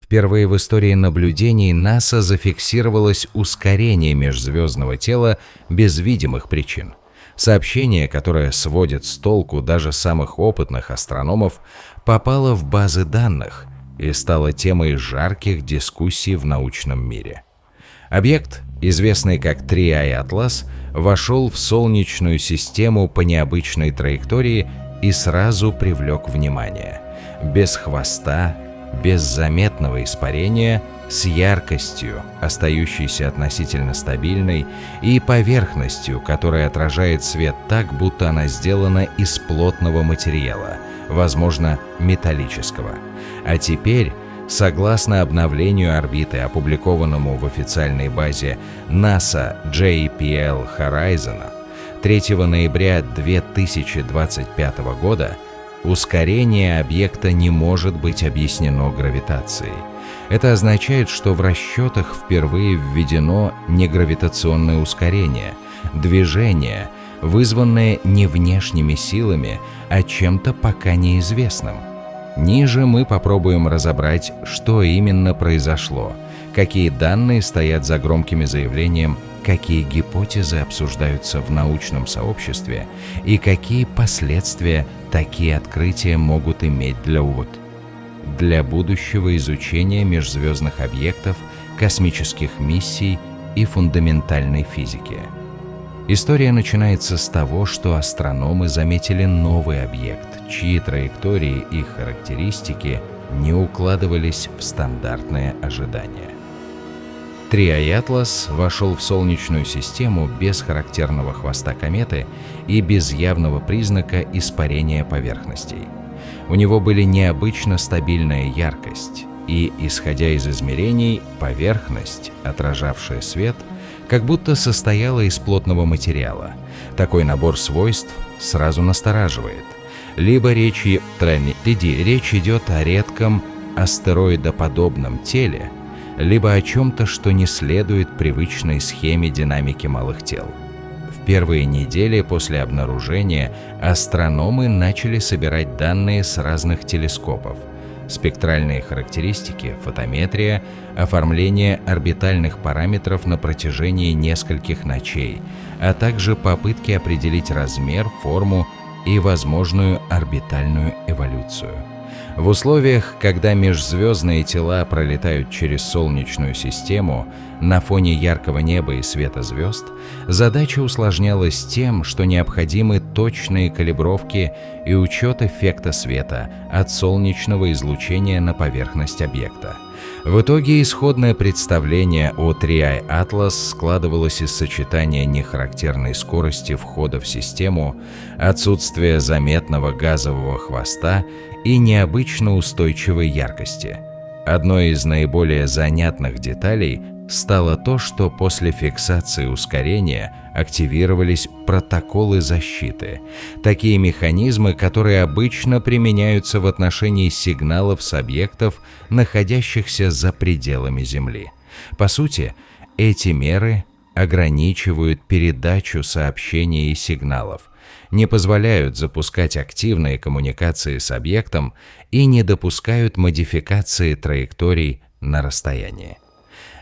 Впервые в истории наблюдений НАСА зафиксировалось ускорение межзвездного тела без видимых причин. Сообщение, которое сводит с толку даже самых опытных астрономов, попало в базы данных и стало темой жарких дискуссий в научном мире. Объект, известный как 3I Atlas, вошел в Солнечную систему по необычной траектории и сразу привлек внимание. Без хвоста, без заметного испарения, с яркостью, остающейся относительно стабильной, и поверхностью, которая отражает свет так, будто она сделана из плотного материала, возможно, металлического. А теперь, согласно обновлению орбиты, опубликованному в официальной базе NASA JPL Horizon 3 ноября 2025 года, ускорение объекта не может быть объяснено гравитацией. Это означает, что в расчетах впервые введено негравитационное ускорение, движение, вызванное не внешними силами, а чем-то пока неизвестным. Ниже мы попробуем разобрать, что именно произошло, какие данные стоят за громким заявлением, какие гипотезы обсуждаются в научном сообществе и какие последствия такие открытия могут иметь для будущего изучения межзвездных объектов, космических миссий и фундаментальной физики. История начинается с того, что астрономы заметили новый объект, чьи траектории и характеристики не укладывались в стандартные ожидания. 3I Atlas вошел в Солнечную систему без характерного хвоста кометы и без явного признака испарения поверхностей. У него были необычно стабильная яркость, и, исходя из измерений, поверхность, отражавшая свет, как будто состояла из плотного материала. Такой набор свойств сразу настораживает. Либо речь идет о редком астероидоподобном теле, либо о чем-то, что не следует привычной схеме динамики малых тел. В первые недели после обнаружения астрономы начали собирать данные с разных телескопов: спектральные характеристики, фотометрия, оформление орбитальных параметров на протяжении нескольких ночей, а также попытки определить размер, форму и возможную орбитальную эволюцию. В условиях, когда межзвездные тела пролетают через Солнечную систему на фоне яркого неба и света звезд, задача усложнялась тем, что необходимы точные калибровки и учет эффекта света от солнечного излучения на поверхность объекта. В итоге исходное представление о 3I Atlas складывалось из сочетания нехарактерной скорости входа в систему, отсутствия заметного газового хвоста и необычно устойчивой яркости. Одной из наиболее занятных деталей стало то, что после фиксации ускорения активировались протоколы защиты, такие механизмы, которые обычно применяются в отношении сигналов с объектов, находящихся за пределами Земли. По сути, эти меры ограничивают передачу сообщений и сигналов, не позволяют запускать активные коммуникации с объектом и не допускают модификации траекторий на расстоянии.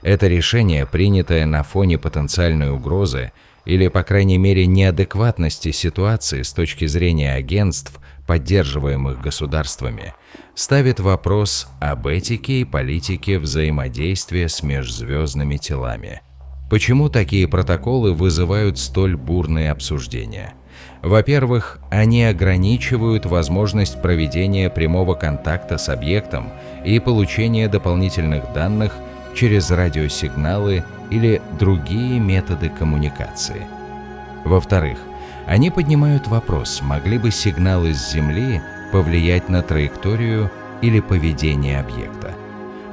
Это решение, принятое на фоне потенциальной угрозы или, по крайней мере, неадекватности ситуации с точки зрения агентств, поддерживаемых государствами, ставит вопрос об этике и политике взаимодействия с межзвездными телами. Почему такие протоколы вызывают столь бурные обсуждения? Во-первых, они ограничивают возможность проведения прямого контакта с объектом и получения дополнительных данных через радиосигналы или другие методы коммуникации. Во-вторых, они поднимают вопрос, могли бы сигналы с Земли повлиять на траекторию или поведение объекта.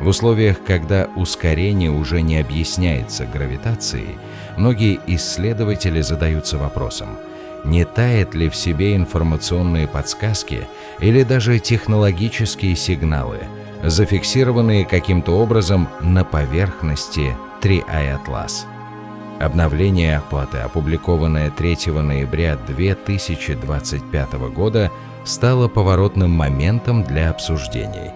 В условиях, когда ускорение уже не объясняется гравитацией, многие исследователи задаются вопросом, не тает ли в себе информационные подсказки или даже технологические сигналы, зафиксированные каким-то образом на поверхности 3I Atlas. Обновление оплаты, опубликованное 3 ноября 2025 года, стало поворотным моментом для обсуждений.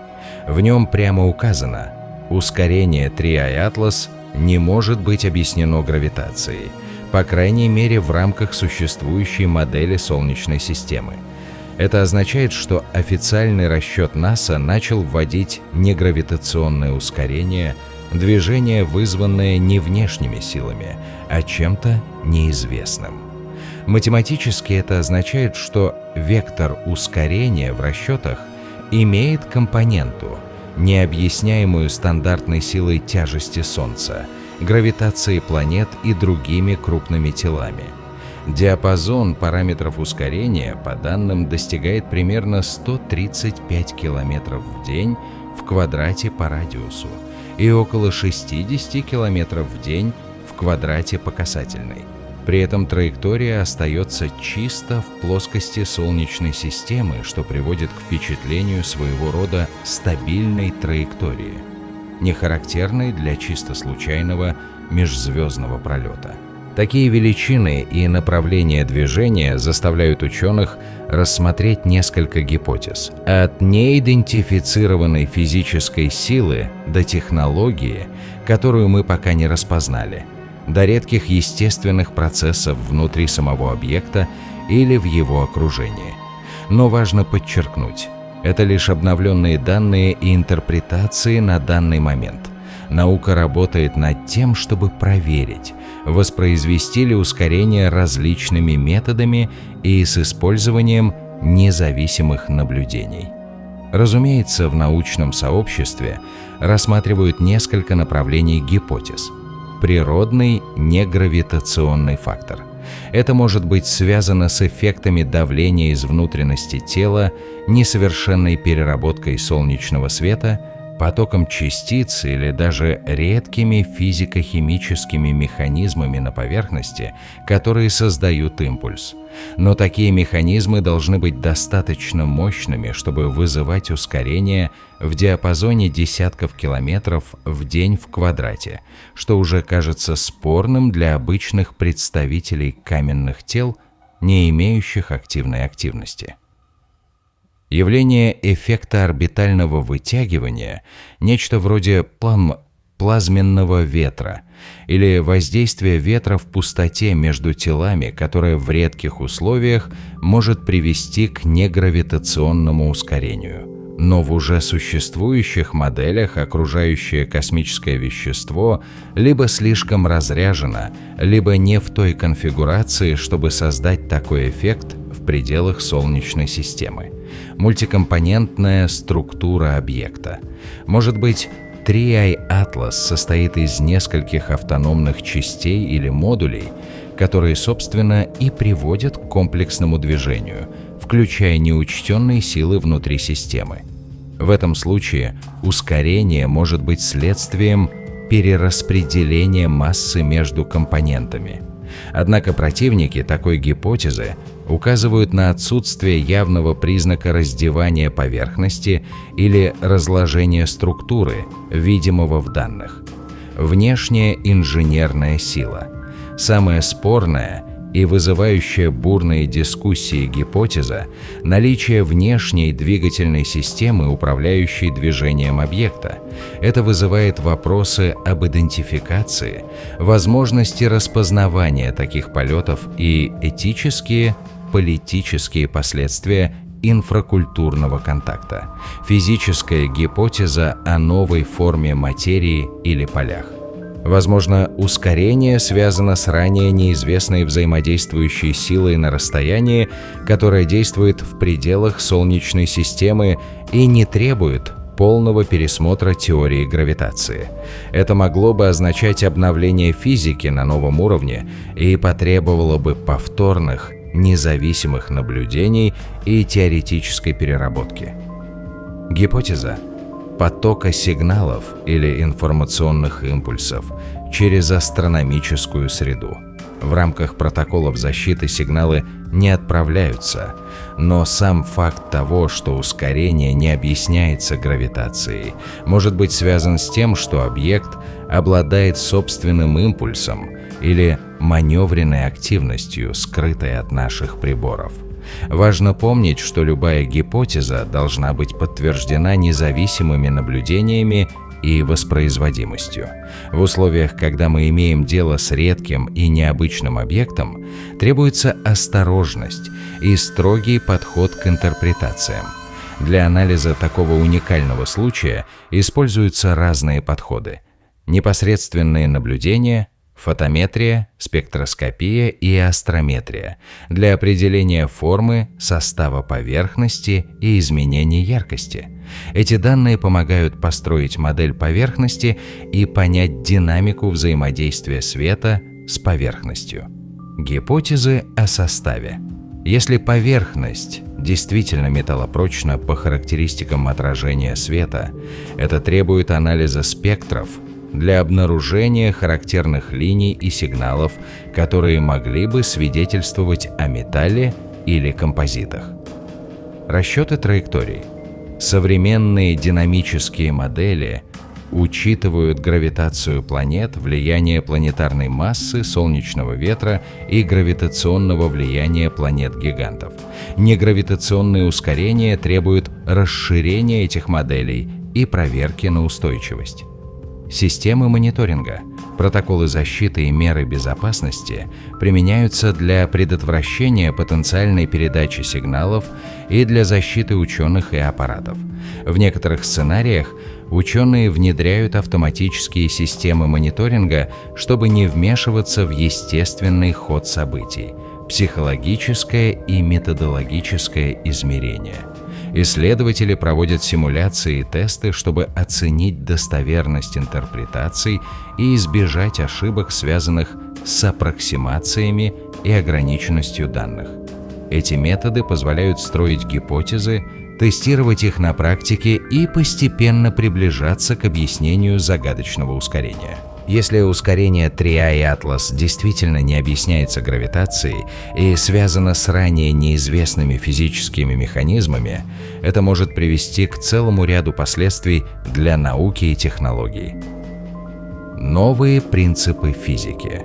В нем прямо указано, Ускорение Triae Atlas не может быть объяснено гравитацией, по крайней мере в рамках существующей модели Солнечной системы. Это означает, что официальный расчет НАСА начал вводить негравитационное ускорение, движение, вызванное не внешними силами, а чем-то неизвестным. Математически это означает, что вектор ускорения в расчетах имеет компоненту, необъясняемую стандартной силой тяжести Солнца, гравитацией планет и другими крупными телами. Диапазон параметров ускорения, по данным, достигает примерно 135 км в день в квадрате по радиусу и около 60 км в день в квадрате по касательной. При этом траектория остается чисто в плоскости Солнечной системы, что приводит к впечатлению своего рода стабильной траектории, не характерной для чисто случайного межзвездного пролета. Такие величины и направления движения заставляют ученых рассмотреть несколько гипотез. От неидентифицированной физической силы до технологии, которую мы пока не распознали, до редких естественных процессов внутри самого объекта или в его окружении. Но важно подчеркнуть, это лишь обновленные данные и интерпретации на данный момент. Наука работает над тем, чтобы проверить, воспроизвести ли ускорение различными методами и с использованием независимых наблюдений. Разумеется, в научном сообществе рассматривают несколько направлений гипотез. Природный негравитационный фактор. Это может быть связано с эффектами давления из внутренности тела, несовершенной переработкой солнечного света, потоком частиц или даже редкими физико-химическими механизмами на поверхности, которые создают импульс. Но такие механизмы должны быть достаточно мощными, чтобы вызывать ускорение в диапазоне десятков километров в день в квадрате, что уже кажется спорным для обычных представителей каменных тел, не имеющих активной активности. Явление эффекта орбитального вытягивания, нечто вроде плазменного ветра или воздействие ветра в пустоте между телами, которое в редких условиях может привести к негравитационному ускорению. Но в уже существующих моделях окружающее космическое вещество либо слишком разряжено, либо не в той конфигурации, чтобы создать такой эффект в пределах Солнечной системы. Мультикомпонентная структура объекта. Может быть, Triae Atlas состоит из нескольких автономных частей или модулей, которые, собственно, и приводят к комплексному движению, включая неучтенные силы внутри системы. В этом случае ускорение может быть следствием перераспределения массы между компонентами. Однако противники такой гипотезы указывают на отсутствие явного признака раздевания поверхности или разложения структуры, видимого в данных. Внешняя инженерная сила. Самая спорная и вызывающая бурные дискуссии гипотеза – наличие внешней двигательной системы, управляющей движением объекта. Это вызывает вопросы об идентификации, возможности распознавания таких полетов и этические, политические последствия инфракультурного контакта. Физическая гипотеза о новой форме материи или полях. Возможно, ускорение связано с ранее неизвестной взаимодействующей силой на расстоянии, которая действует в пределах Солнечной системы и не требует полного пересмотра теории гравитации. Это могло бы означать обновление физики на новом уровне и потребовало бы повторных, независимых наблюдений и теоретической переработки. Гипотеза потока сигналов или информационных импульсов через астрономическую среду. В рамках протоколов защиты сигналы не отправляются, но сам факт того, что ускорение не объясняется гравитацией, может быть связан с тем, что объект обладает собственным импульсом или маневренной активностью, скрытой от наших приборов. Важно помнить, что любая гипотеза должна быть подтверждена независимыми наблюдениями и воспроизводимостью. В условиях, когда мы имеем дело с редким и необычным объектом, требуется осторожность и строгий подход к интерпретациям. Для анализа такого уникального случая используются разные подходы: непосредственные наблюдения, фотометрия, спектроскопия и астрометрия для определения формы, состава поверхности и изменения яркости. Эти данные помогают построить модель поверхности и понять динамику взаимодействия света с поверхностью. Гипотезы о составе. Если поверхность действительно металлопрочна по характеристикам отражения света, это требует анализа спектров для обнаружения характерных линий и сигналов, которые могли бы свидетельствовать о металле или композитах. Расчеты траекторий. Современные динамические модели учитывают гравитацию планет, влияние планетарной массы, солнечного ветра и гравитационного влияния планет-гигантов. Негравитационные ускорения требуют расширения этих моделей и проверки на устойчивость. Системы мониторинга, протоколы защиты и меры безопасности применяются для предотвращения потенциальной передачи сигналов и для защиты ученых и аппаратов. В некоторых сценариях ученые внедряют автоматические системы мониторинга, чтобы не вмешиваться в естественный ход событий, психологическое и методологическое измерение. Исследователи проводят симуляции и тесты, чтобы оценить достоверность интерпретаций и избежать ошибок, связанных с аппроксимациями и ограниченностью данных. Эти методы позволяют строить гипотезы, тестировать их на практике и постепенно приближаться к объяснению загадочного ускорения. Если ускорение Триа и Атлас действительно не объясняется гравитацией и связано с ранее неизвестными физическими механизмами, это может привести к целому ряду последствий для науки и технологий. Новые принципы физики.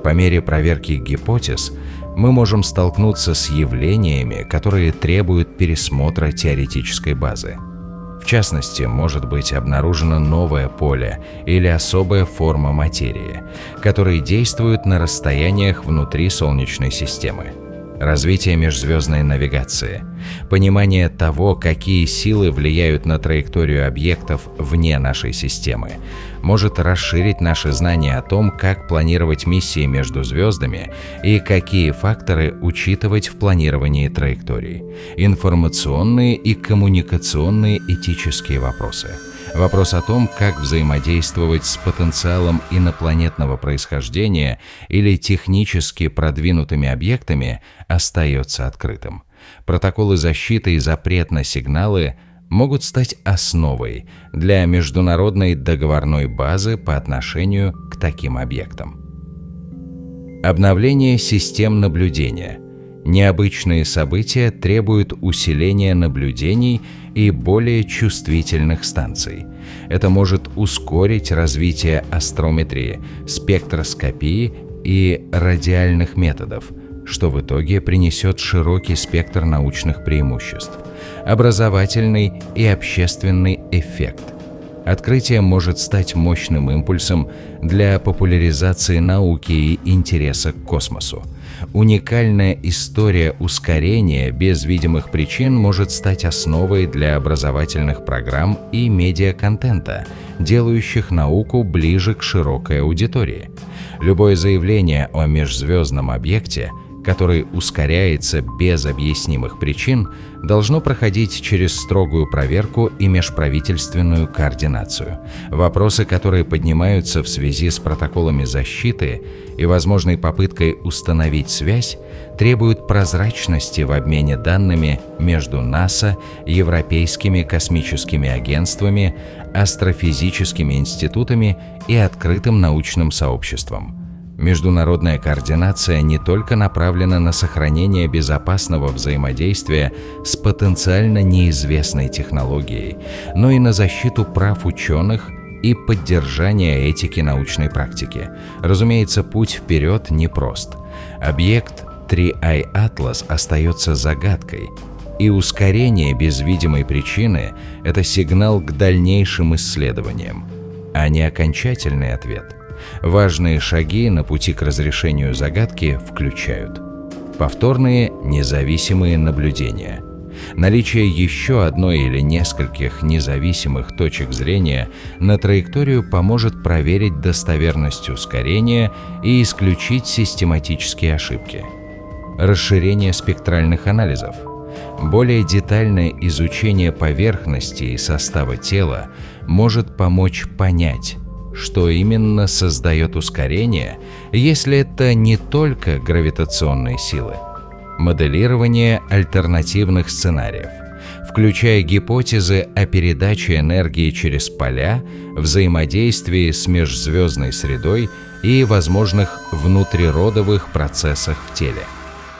По мере проверки гипотез мы можем столкнуться с явлениями, которые требуют пересмотра теоретической базы. В частности, может быть обнаружено новое поле или особая форма материи, которые действуют на расстояниях внутри Солнечной системы. Развитие межзвездной навигации. Понимание того, какие силы влияют на траекторию объектов вне нашей системы, может расширить наши знания о том, как планировать миссии между звездами и какие факторы учитывать в планировании траекторий. Информационные и коммуникационные этические вопросы. Вопрос о том, как взаимодействовать с потенциалом инопланетного происхождения или технически продвинутыми объектами, остается открытым. Протоколы защиты и запрет на сигналы могут стать основой для международной договорной базы по отношению к таким объектам. Обновление систем наблюдения. Необычные события требуют усиления наблюдений и более чувствительных станций. Это может ускорить развитие астрометрии, спектроскопии и радиальных методов, что в итоге принесет широкий спектр научных преимуществ. Образовательный и общественный эффект. Открытие может стать мощным импульсом для популяризации науки и интереса к космосу. Уникальная история ускорения без видимых причин может стать основой для образовательных программ и медиаконтента, делающих науку ближе к широкой аудитории. Любое заявление о межзвездном объекте, который ускоряется без объяснимых причин, должно проходить через строгую проверку и межправительственную координацию. Вопросы, которые поднимаются в связи с протоколами защиты и возможной попыткой установить связь, требуют прозрачности в обмене данными между НАСА, европейскими космическими агентствами, астрофизическими институтами и открытым научным сообществом. Международная координация не только направлена на сохранение безопасного взаимодействия с потенциально неизвестной технологией, но и на защиту прав ученых и поддержание этики научной практики. Разумеется, путь вперед непрост. Объект Триа и Атлас остается загадкой, И ускорение без видимой причины – это сигнал к дальнейшим исследованиям, а не окончательный ответ. Важные шаги на пути к разрешению загадки включают: повторные независимые наблюдения. Наличие еще одной или нескольких независимых точек зрения на траекторию поможет проверить достоверность ускорения и исключить систематические ошибки. Расширение спектральных анализов. Более детальное изучение поверхности и состава тела может помочь понять, что именно создает ускорение, если это не только гравитационные силы. Моделирование альтернативных сценариев, включая гипотезы о передаче энергии через поля, взаимодействии с межзвездной средой и возможных внутриродовых процессах в теле.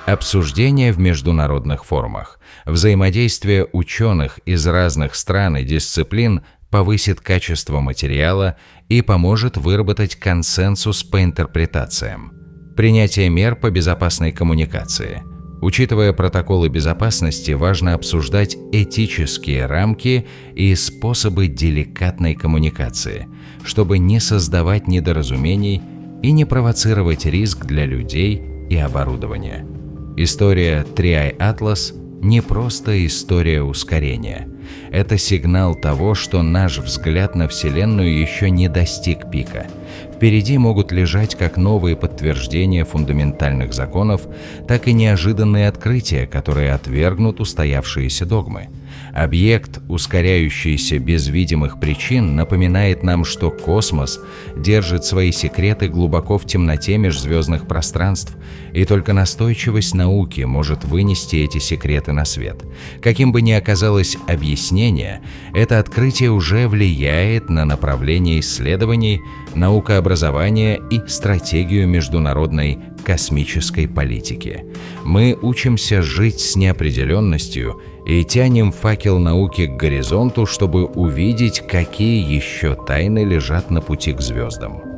Обсуждение в международных форумах. Взаимодействие ученых из разных стран и дисциплин повысит качество материала и поможет выработать консенсус по интерпретациям. Принятие мер по безопасной коммуникации. Учитывая протоколы безопасности, важно обсуждать этические рамки и способы деликатной коммуникации, чтобы не создавать недоразумений и не провоцировать риск для людей и оборудования. История Tri Atlas не просто история ускорения. Это сигнал того, что наш взгляд на Вселенную еще не достиг пика. Впереди могут лежать как новые подтверждения фундаментальных законов, так и неожиданные открытия, которые отвергнут устоявшиеся догмы. Объект, ускоряющийся без видимых причин, напоминает нам, что космос держит свои секреты глубоко в темноте межзвездных пространств, и только настойчивость науки может вынести эти секреты на свет. Каким бы ни оказалось объяснение, это открытие уже влияет на направление исследований, наукообразования и стратегию международной космической политики. Мы учимся жить с неопределенностью и тянем факел науки к горизонту, чтобы увидеть, какие еще тайны лежат на пути к звездам.